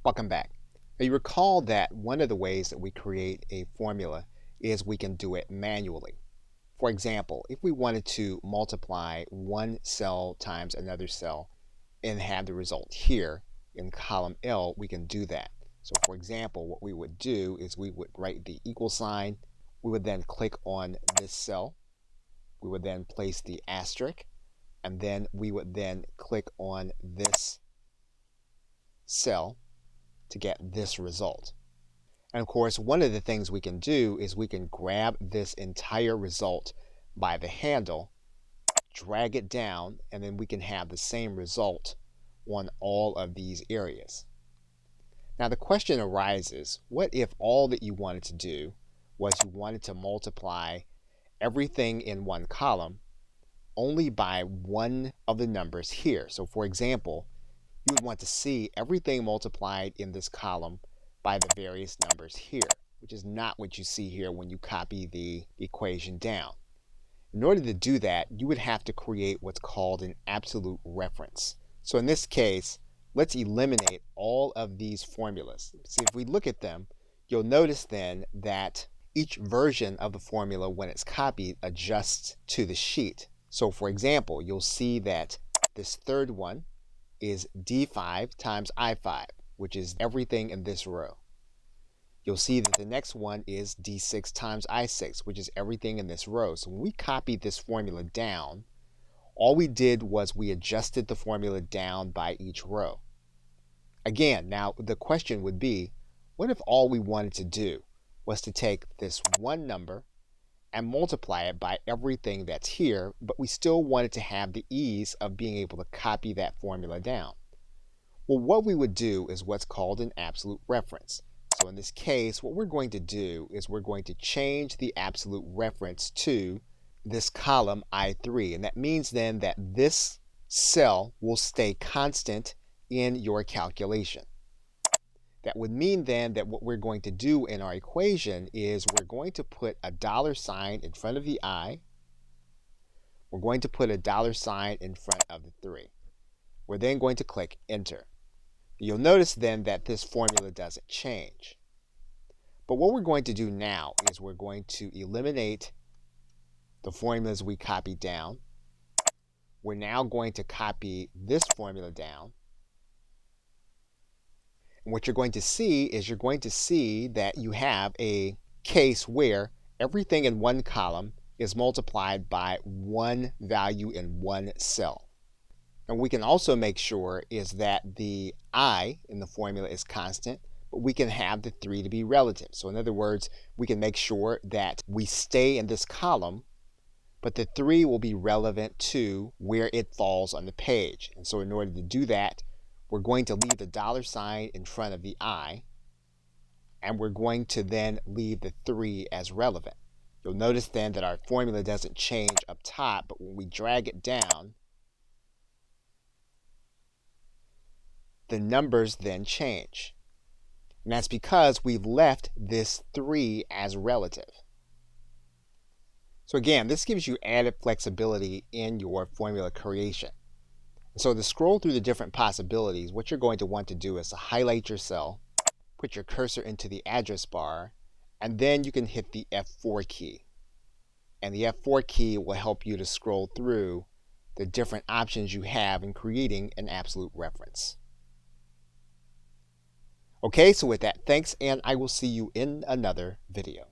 Welcome back. Now, you recall that one of the ways that we create a formula is we can do it manually. For example, if we wanted to multiply one cell times another cell and have the result here in column L, we can do that. So for example, what we would do is we would write the equal sign. We would then click on this cell. We would then place the asterisk, and then we would then click on this cell to get this result. And of course, one of the things we can do is we can grab this entire result by the handle, drag it down, and then we can have the same result on all of these areas. Now the question arises, what if all that you wanted to do was you wanted to multiply everything in one column only by one of the numbers here? So for example, you would want to see everything multiplied in this column by the various numbers here, which is not what you see here when you copy the equation down. In order to do that, you would have to create what's called an absolute reference. So in this case, let's eliminate all of these formulas. See, if we look at them, you'll notice then that each version of the formula, when it's copied, adjusts to the sheet. So for example, you'll see that this third one is D5 times I5, which is everything in this row. You'll see that the next one is D6 times I6, which is everything in this row. So when we copied this formula down, all we did was we adjusted the formula down by each row. Again, now the question would be, what if all we wanted to do was to take this one number and multiply it by everything that's here, but we still wanted to have the ease of being able to copy that formula down? Well, what we would do is what's called an absolute reference. So in this case, what we're going to do is we're going to change the absolute reference to this column I3, and that means then that this cell will stay constant in your calculation. That would mean then that what we're going to do in our equation is we're going to put a $ in front of the I. We're going to put a $ in front of the 3. We're then going to click enter. You'll notice then that this formula doesn't change. But what we're going to do now is we're going to eliminate the formulas we copied down. We're now going to copy this formula down. And what you're going to see is you're going to see that you have a case where everything in one column is multiplied by one value in one cell. And we can also make sure is that the I in the formula is constant, but we can have the 3 to be relative. So in other words, we can make sure that we stay in this column, but the 3 will be relevant to where it falls on the page. And so in order to do that, we're going to leave the $ in front of the I, and we're going to then leave the 3 as relevant. You'll notice then that our formula doesn't change up top, but when we drag it down, the numbers then change. And that's because we've left this 3 as relative. So again, this gives you added flexibility in your formula creation. So to scroll through the different possibilities, what you're going to want to do is to highlight your cell, put your cursor into the address bar, and then you can hit the F4 key. And the F4 key will help you to scroll through the different options you have in creating an absolute reference. Okay, so with that, thanks, and I will see you in another video.